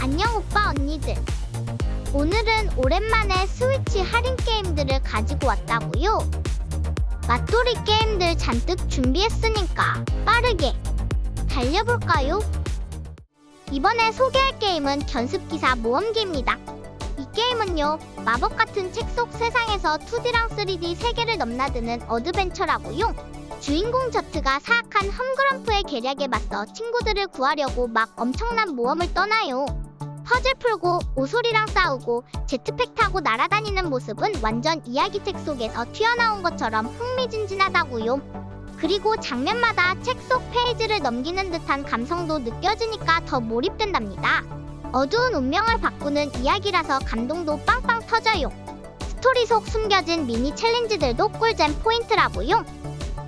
안녕 오빠 언니들. 오늘은 오랜만에 스위치 할인 게임들을 가지고 왔다고요. 맛돌이 게임들 잔뜩 준비했으니까 빠르게 달려볼까요? 이번에 소개할 게임은 견습기사 모험기입니다. 이 게임은요, 마법 같은 책 속 세상에서 2D랑 3D 세계를 넘나드는 어드벤처라고요. 주인공 저트가 사악한 험그럼프의 계략에 맞서 친구들을 구하려고 막 엄청난 모험을 떠나요. 퍼즐 풀고 오소리랑 싸우고 제트팩 타고 날아다니는 모습은 완전 이야기책 속에서 튀어나온 것처럼 흥미진진하다고요. 그리고 장면마다 책 속 페이지를 넘기는 듯한 감성도 느껴지니까 더 몰입된답니다. 어두운 운명을 바꾸는 이야기라서 감동도 빵빵 터져요. 스토리 속 숨겨진 미니 챌린지들도 꿀잼 포인트라고요.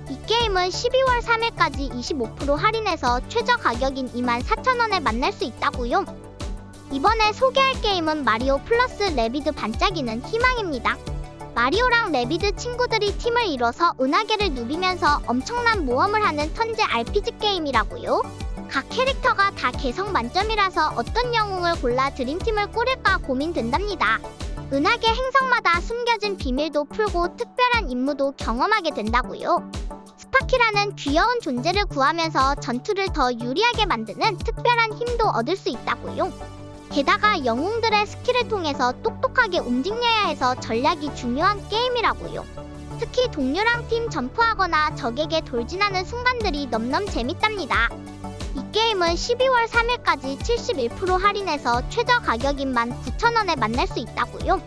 이 게임은 12월 3일까지 25% 할인해서 최저 가격인 24,000원에 만날 수 있다고요. 이번에 소개할 게임은 마리오 플러스 레비드 반짝이는 희망입니다. 마리오랑 레비드 친구들이 팀을 이뤄서 은하계를 누비면서 엄청난 모험을 하는 턴제 RPG 게임이라고요. 각 캐릭터가 다 개성 만점이라서 어떤 영웅을 골라 드림팀을 꾸릴까 고민된답니다. 은하계 행성마다 숨겨진 비밀도 풀고 특별한 임무도 경험하게 된다고요. 스파키라는 귀여운 존재를 구하면서 전투를 더 유리하게 만드는 특별한 힘도 얻을 수 있다고요. 게다가 영웅들의 스킬을 통해서 똑똑하게 움직여야 해서 전략이 중요한 게임이라고요. 특히 동료랑 팀 점프하거나 적에게 돌진하는 순간들이 넘넘 재밌답니다. 이 게임은 12월 3일까지 71% 할인해서 최저 가격인 19,000원에 만날 수 있다고요.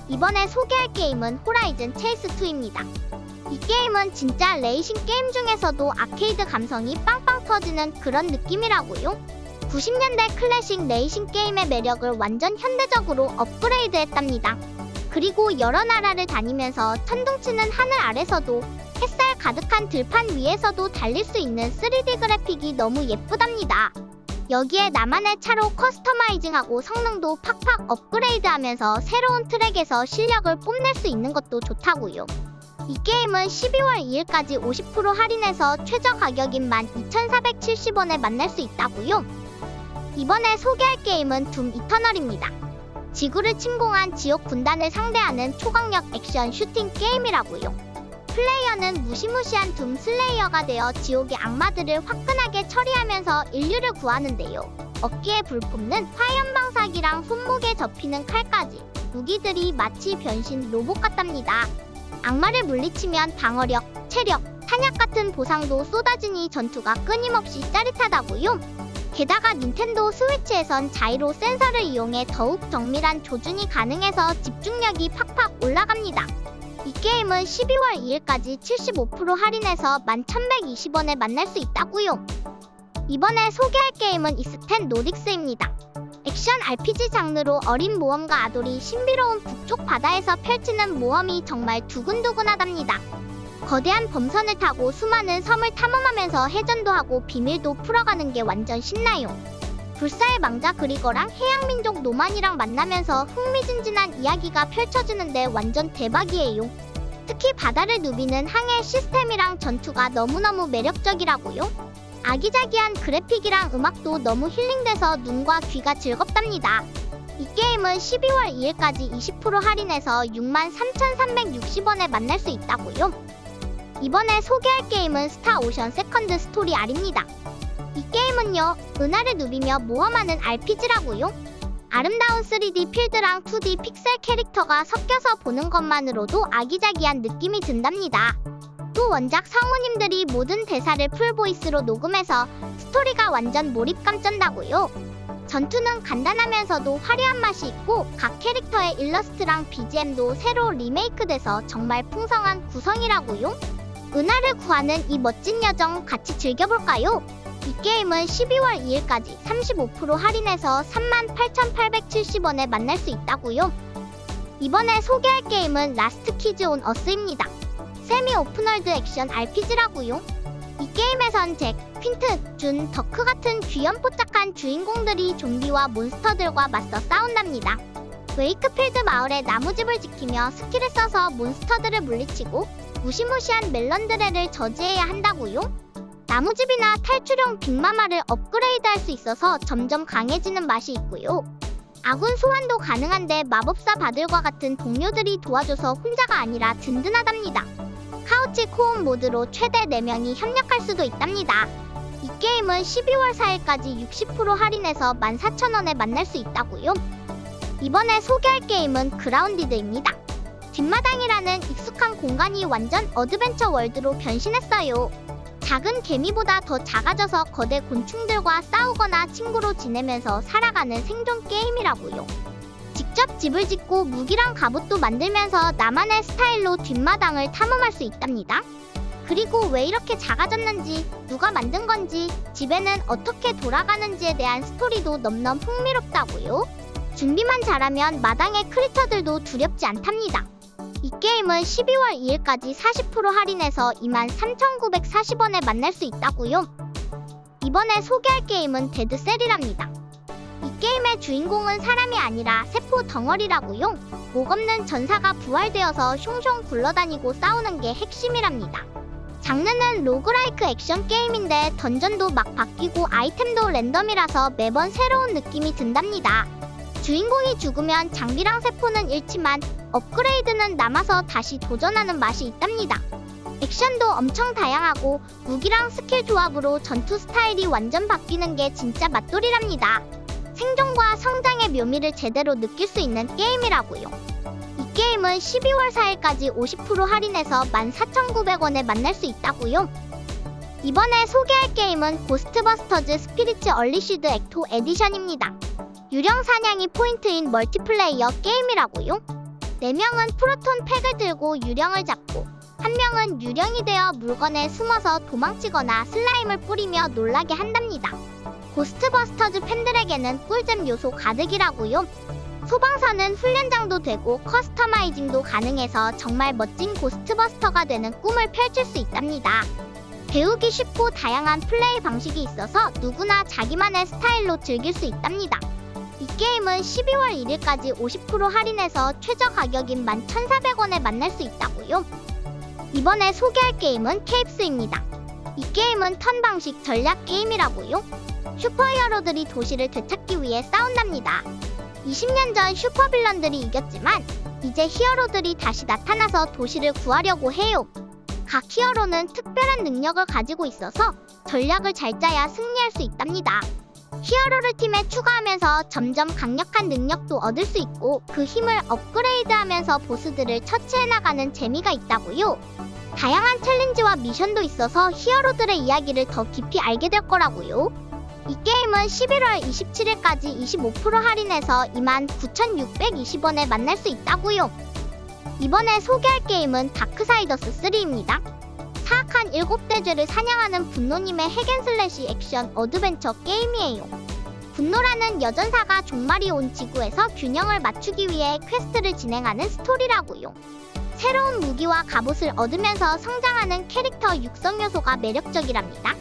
이번에 소개할 게임은 호라이즌 체이스2입니다. 이 게임은 진짜 레이싱 게임 중에서도 아케이드 감성이 빵빵 터지는 그런 느낌이라고요. 90년대 클래식 레이싱 게임의 매력을 완전 현대적으로 업그레이드했답니다. 그리고 여러 나라를 다니면서 천둥치는 하늘 아래서도 햇살 가득한 들판 위에서도 달릴 수 있는 3D 그래픽이 너무 예쁘답니다. 여기에 나만의 차로 커스터마이징하고 성능도 팍팍 업그레이드하면서 새로운 트랙에서 실력을 뽐낼 수 있는 것도 좋다고요. 이 게임은 12월 2일까지 50% 할인해서 최저 가격인 12,470원에 만날 수 있다고요. 이번에 소개할 게임은 둠 이터널입니다. 지구를 침공한 지옥 군단을 상대하는 초강력 액션 슈팅 게임이라고요. 플레이어는 무시무시한 둠 슬레이어가 되어 지옥의 악마들을 화끈하게 처리하면서 인류를 구하는데요. 어깨에 불 뿜는 화염방사기랑 손목에 접히는 칼까지 무기들이 마치 변신 로봇 같답니다. 악마를 물리치면 방어력, 체력, 탄약 같은 보상도 쏟아지니 전투가 끊임없이 짜릿하다고요. 게다가 닌텐도 스위치에선 자이로 센서를 이용해 더욱 정밀한 조준이 가능해서 집중력이 팍팍 올라갑니다. 이 게임은 12월 2일까지 75% 할인해서 11,120원에 만날 수 있다고요. 이번에 소개할 게임은 이스텐 노딕스입니다. 액션 RPG 장르로 어린 모험가 아돌이 신비로운 북쪽 바다에서 펼치는 모험이 정말 두근두근하답니다. 거대한 범선을 타고 수많은 섬을 탐험하면서 해전도 하고 비밀도 풀어가는 게 완전 신나요. 불사의 망자 그리거랑 해양민족 노만이랑 만나면서 흥미진진한 이야기가 펼쳐지는데 완전 대박이에요. 특히 바다를 누비는 항해 시스템이랑 전투가 너무너무 매력적이라고요. 아기자기한 그래픽이랑 음악도 너무 힐링돼서 눈과 귀가 즐겁답니다. 이 게임은 12월 2일까지 20% 할인해서 63,360원에 만날 수 있다고요. 이번에 소개할 게임은 스타오션 세컨드 스토리 R입니다. 이 게임은요, 은하를 누비며 모험하는 RPG라고요. 아름다운 3D 필드랑 2D 픽셀 캐릭터가 섞여서 보는 것만으로도 아기자기한 느낌이 든답니다. 또 원작 성우님들이 모든 대사를 풀보이스로 녹음해서 스토리가 완전 몰입감 쩐다고요. 전투는 간단하면서도 화려한 맛이 있고 각 캐릭터의 일러스트랑 BGM도 새로 리메이크돼서 정말 풍성한 구성이라고요. 은하를 구하는 이 멋진 여정 같이 즐겨볼까요? 이 게임은 12월 2일까지 35% 할인해서 38,870원에 만날 수 있다고요. 이번에 소개할 게임은 라스트 키즈 온 어스입니다. 세미 오픈월드 액션 RPG라고요. 이 게임에선 잭, 퀸트, 준, 더크 같은 귀염뽀짝한 주인공들이 좀비와 몬스터들과 맞서 싸운답니다. 웨이크필드 마을의 나무집을 지키며 스킬을 써서 몬스터들을 물리치고 무시무시한 멜런드레를 저지해야 한다고요. 나무집이나 탈출용 빅마마를 업그레이드할 수 있어서 점점 강해지는 맛이 있고요. 아군 소환도 가능한데 마법사 바들과 같은 동료들이 도와줘서 혼자가 아니라 든든하답니다. 카우치 코업 모드로 최대 4명이 협력할 수도 있답니다. 이 게임은 12월 4일까지 60% 할인해서 14,000원에 만날 수 있다고요. 이번에 소개할 게임은 그라운디드입니다. 뒷마당이라는 익숙한 공간이 완전 어드벤처 월드로 변신했어요. 작은 개미보다 더 작아져서 거대 곤충들과 싸우거나 친구로 지내면서 살아가는 생존 게임이라고요. 직접 집을 짓고 무기랑 갑옷도 만들면서 나만의 스타일로 뒷마당을 탐험할 수 있답니다. 그리고 왜 이렇게 작아졌는지, 누가 만든 건지, 집에는 어떻게 돌아가는지에 대한 스토리도 넘넘 흥미롭다고요. 준비만 잘하면 마당의 크리처들도 두렵지 않답니다. 이 게임은 12월 2일까지 40% 할인해서 23,940원에 만날 수 있다고요. 이번에 소개할 게임은 데드셀이랍니다. 이 게임의 주인공은 사람이 아니라 세포 덩어리라고요. 목 없는 전사가 부활되어서 숑숑 굴러다니고 싸우는 게 핵심이랍니다. 장르는 로그라이크 액션 게임인데 던전도 막 바뀌고 아이템도 랜덤이라서 매번 새로운 느낌이 든답니다. 주인공이 죽으면 장비랑 세포는 잃지만 업그레이드는 남아서 다시 도전하는 맛이 있답니다. 액션도 엄청 다양하고 무기랑 스킬 조합으로 전투 스타일이 완전 바뀌는 게 진짜 맛돌이랍니다. 생존과 성장의 묘미를 제대로 느낄 수 있는 게임이라고요. 이 게임은 12월 4일까지 50% 할인해서 14,900원에 만날 수 있다고요. 이번에 소개할 게임은 고스트버스터즈 스피릿 얼리시드 액토 에디션입니다. 유령 사냥이 포인트인 멀티플레이어 게임이라고요. 4명은 프로톤 팩을 들고 유령을 잡고 1명은 유령이 되어 물건에 숨어서 도망치거나 슬라임을 뿌리며 놀라게 한답니다. 고스트버스터즈 팬들에게는 꿀잼 요소 가득이라고요. 소방서는 훈련장도 되고 커스터마이징도 가능해서 정말 멋진 고스트버스터가 되는 꿈을 펼칠 수 있답니다. 배우기 쉽고 다양한 플레이 방식이 있어서 누구나 자기만의 스타일로 즐길 수 있답니다. 이 게임은 12월 1일까지 50% 할인해서 최저 가격인 11,400원에 만날 수 있다고요. 이번에 소개할 게임은 케이프스입니다. 이 게임은 턴 방식 전략 게임이라고요. 슈퍼히어로들이 도시를 되찾기 위해 싸운답니다. 20년 전 슈퍼빌런들이 이겼지만 이제 히어로들이 다시 나타나서 도시를 구하려고 해요. 각 히어로는 특별한 능력을 가지고 있어서 전략을 잘 짜야 승리할 수 있답니다. 히어로를 팀에 추가하면서 점점 강력한 능력도 얻을 수 있고 그 힘을 업그레이드하면서 보스들을 처치해 나가는 재미가 있다고요. 다양한 챌린지와 미션도 있어서 히어로들의 이야기를 더 깊이 알게 될 거라고요. 이 게임은 11월 27일까지 25% 할인해서 29,620원에 만날 수 있다고요. 이번에 소개할 게임은 다크사이더스 3입니다. 사악한 7대 죄를 사냥하는 분노님의 핵앤슬래시 액션 어드벤처 게임이에요. 분노라는 여전사가 종말이 온 지구에서 균형을 맞추기 위해 퀘스트를 진행하는 스토리라고요. 새로운 무기와 갑옷을 얻으면서 성장하는 캐릭터 육성 요소가 매력적이랍니다.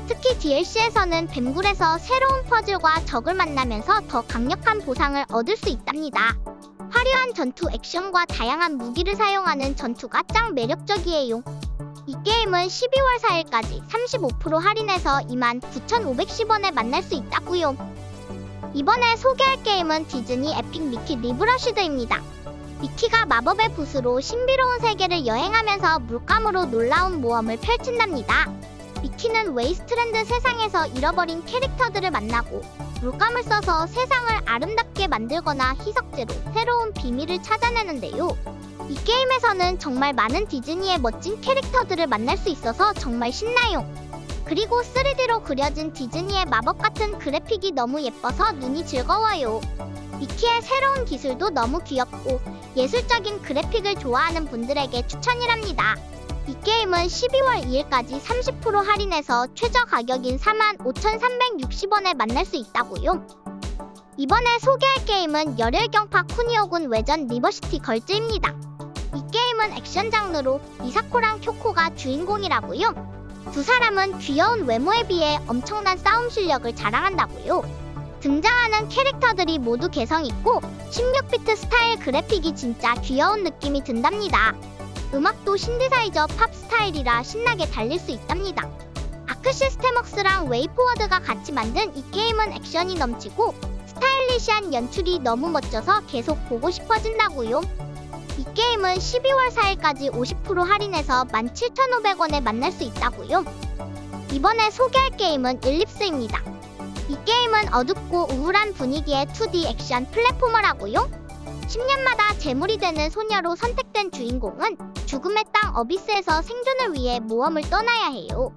특히 DLC에서는 뱀굴에서 새로운 퍼즐과 적을 만나면서 더 강력한 보상을 얻을 수 있답니다. 화려한 전투 액션과 다양한 무기를 사용하는 전투가 짱 매력적이에요. 이 게임은 12월 4일까지 35% 할인해서 29,510원에 만날 수 있다고요. 이번에 소개할 게임은 디즈니 에픽 미키 리브러시드입니다. 미키가 마법의 붓으로 신비로운 세계를 여행하면서 물감으로 놀라운 모험을 펼친답니다. 미키는 웨이스트랜드 세상에서 잃어버린 캐릭터들을 만나고 물감을 써서 세상을 아름답게 만들거나 희석제로 새로운 비밀을 찾아내는데요. 이 게임에서는 정말 많은 디즈니의 멋진 캐릭터들을 만날 수 있어서 정말 신나요. 그리고 3D로 그려진 디즈니의 마법 같은 그래픽이 너무 예뻐서 눈이 즐거워요. 미키의 새로운 기술도 너무 귀엽고 예술적인 그래픽을 좋아하는 분들에게 추천이랍니다. 이 게임은 12월 2일까지 30% 할인해서 최저 가격인 45,360원에 만날 수 있다고요. 이번에 소개할 게임은 열혈경파 쿠니오군 외전 리버시티 걸즈입니다. 이 게임은 액션 장르로 미사코랑 쿄코가 주인공이라고요. 두 사람은 귀여운 외모에 비해 엄청난 싸움 실력을 자랑한다고요. 등장하는 캐릭터들이 모두 개성있고 16비트 스타일 그래픽이 진짜 귀여운 느낌이 든답니다. 음악도 신디사이저 팝 스타일이라 신나게 달릴 수 있답니다. 아크 시스템웍스랑 웨이포워드가 같이 만든 이 게임은 액션이 넘치고 스타일리시한 연출이 너무 멋져서 계속 보고 싶어진다고요. 이 게임은 12월 4일까지 50% 할인해서 17,500원에 만날 수 있다고요. 이번에 소개할 게임은 일립스입니다. 이 게임은 어둡고 우울한 분위기의 2D 액션 플랫포머라고요. 10년마다 재물이 되는 소녀로 선택된 주인공은 죽음의 땅 어비스에서 생존을 위해 모험을 떠나야 해요.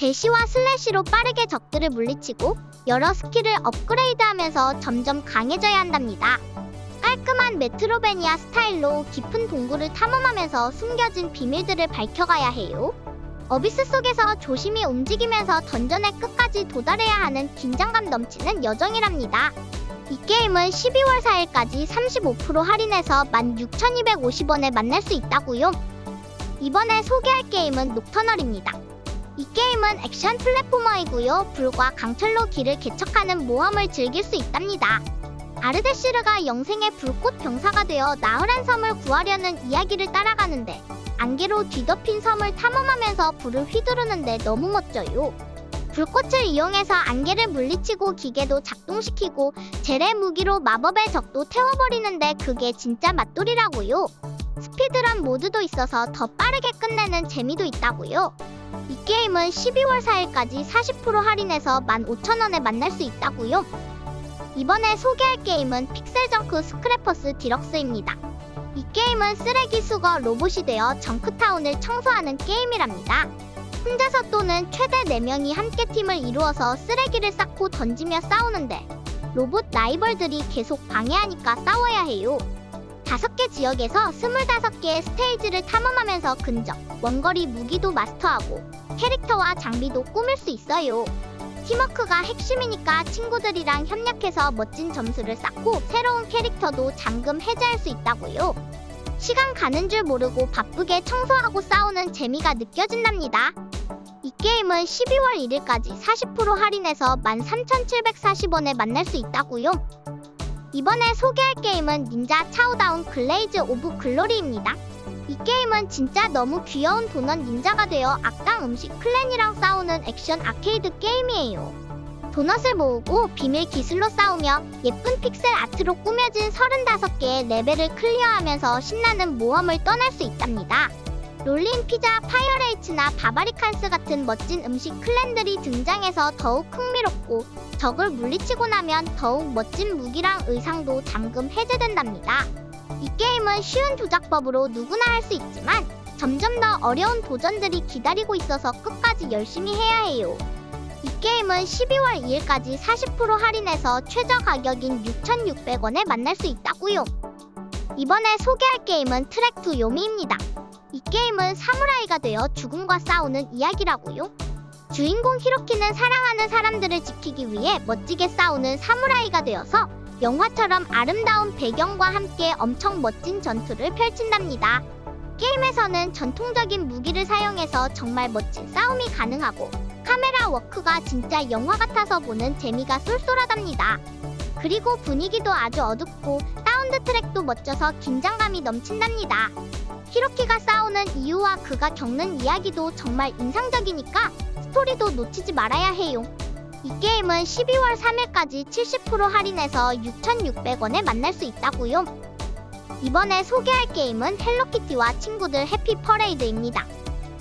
대시와 슬래시로 빠르게 적들을 물리치고 여러 스킬을 업그레이드하면서 점점 강해져야 한답니다. 깔끔한 메트로베니아 스타일로 깊은 동굴을 탐험하면서 숨겨진 비밀들을 밝혀가야 해요. 어비스 속에서 조심히 움직이면서 던전의 끝까지 도달해야 하는 긴장감 넘치는 여정이랍니다. 이 게임은 12월 4일까지 35% 할인해서 16,250원에 만날 수 있다고요. 이번에 소개할 게임은 녹터널입니다. 이 게임은 액션 플랫포머이고요. 불과 강철로 길을 개척하는 모험을 즐길 수 있답니다. 아르데시르가 영생의 불꽃 병사가 되어 나으란 섬을 구하려는 이야기를 따라가는데 안개로 뒤덮인 섬을 탐험하면서 불을 휘두르는데 너무 멋져요. 불꽃을 이용해서 안개를 물리치고 기계도 작동시키고 젤의 무기로 마법의 적도 태워버리는데 그게 진짜 맛돌이라고요. 스피드런 모드도 있어서 더 빠르게 끝내는 재미도 있다고요. 이 게임은 12월 4일까지 40% 할인해서 15,000원에 만날 수 있다고요. 이번에 소개할 게임은 픽셀정크 스크래퍼스 디럭스입니다. 이 게임은 쓰레기 수거 로봇이 되어 정크타운을 청소하는 게임이랍니다. 혼자서 또는 최대 4명이 함께 팀을 이루어서 쓰레기를 쌓고 던지며 싸우는데 로봇 라이벌들이 계속 방해하니까 싸워야 해요. 5개 지역에서 25개의 스테이지를 탐험하면서 근접, 원거리 무기도 마스터하고 캐릭터와 장비도 꾸밀 수 있어요. 팀워크가 핵심이니까 친구들이랑 협력해서 멋진 점수를 쌓고 새로운 캐릭터도 잠금 해제할 수 있다고요. 시간 가는 줄 모르고 바쁘게 청소하고 싸우는 재미가 느껴진답니다. 이 게임은 12월 1일까지 40% 할인해서 13,740원에 만날 수 있다고요. 이번에 소개할 게임은 닌자 차오다운 글레이즈 오브 글로리입니다. 이 게임은 진짜 너무 귀여운 도넛 닌자가 되어 악당 음식 클랜이랑 싸우는 액션 아케이드 게임이에요. 도넛을 모으고 비밀 기술로 싸우며 예쁜 픽셀 아트로 꾸며진 35개의 레벨을 클리어하면서 신나는 모험을 떠날 수 있답니다. 롤린 피자, 파이어레이츠나 바바리칸스 같은 멋진 음식 클랜들이 등장해서 더욱 흥미롭고 적을 물리치고 나면 더욱 멋진 무기랑 의상도 잠금 해제된답니다. 이 게임은 쉬운 조작법으로 누구나 할 수 있지만 점점 더 어려운 도전들이 기다리고 있어서 끝까지 열심히 해야 해요. 이 게임은 12월 2일까지 40% 할인해서 최저 가격인 6,600원에 만날 수 있다고요. 이번에 소개할 게임은 트랙2 요미입니다. 이 게임은 사무라이가 되어 죽음과 싸우는 이야기라고요. 주인공 히로키는 사랑하는 사람들을 지키기 위해 멋지게 싸우는 사무라이가 되어서 영화처럼 아름다운 배경과 함께 엄청 멋진 전투를 펼친답니다. 게임에서는 전통적인 무기를 사용해서 정말 멋진 싸움이 가능하고 카메라 워크가 진짜 영화 같아서 보는 재미가 쏠쏠하답니다. 그리고 분위기도 아주 어둡고 사운드 트랙도 멋져서 긴장감이 넘친답니다. 히로키가 싸우는 이유와 그가 겪는 이야기도 정말 인상적이니까 스토리도 놓치지 말아야 해요. 이 게임은 12월 3일까지 70% 할인해서 6,600원에 만날 수 있다고요. 이번에 소개할 게임은 헬로키티와 친구들 해피 퍼레이드입니다.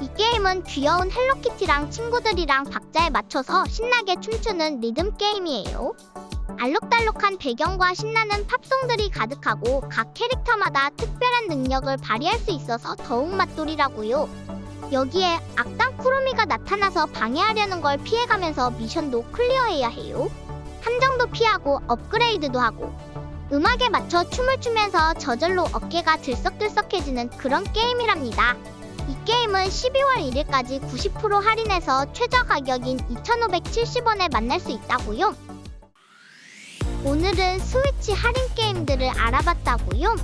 이 게임은 귀여운 헬로키티랑 친구들이랑 박자에 맞춰서 신나게 춤추는 리듬 게임이에요. 알록달록한 배경과 신나는 팝송들이 가득하고 각 캐릭터마다 특별한 능력을 발휘할 수 있어서 더욱 맛돌이라고요. 여기에 악당 쿠로미가 나타나서 방해하려는 걸 피해가면서 미션도 클리어해야 해요. 함정도 피하고 업그레이드도 하고 음악에 맞춰 춤을 추면서 저절로 어깨가 들썩들썩해지는 그런 게임이랍니다. 이 게임은 12월 1일까지 90% 할인해서 최저 가격인 2,570원에 만날 수 있다고요. 오늘은 스위치 할인 게임들을 알아봤다고요.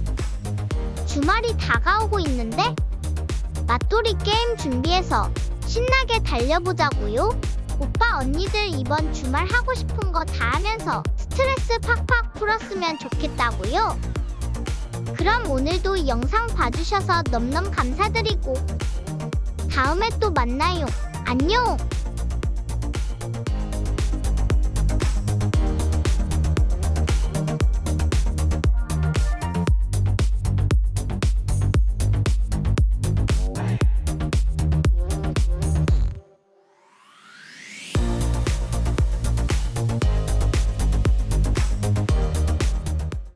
주말이 다가오고 있는데 맛돌이 게임 준비해서 신나게 달려보자고요. 오빠 언니들 이번 주말 하고 싶은 거 다 하면서 스트레스 팍팍 풀었으면 좋겠다고요. 그럼 오늘도 영상 봐주셔서 넘넘 감사드리고 다음에 또 만나요. 안녕.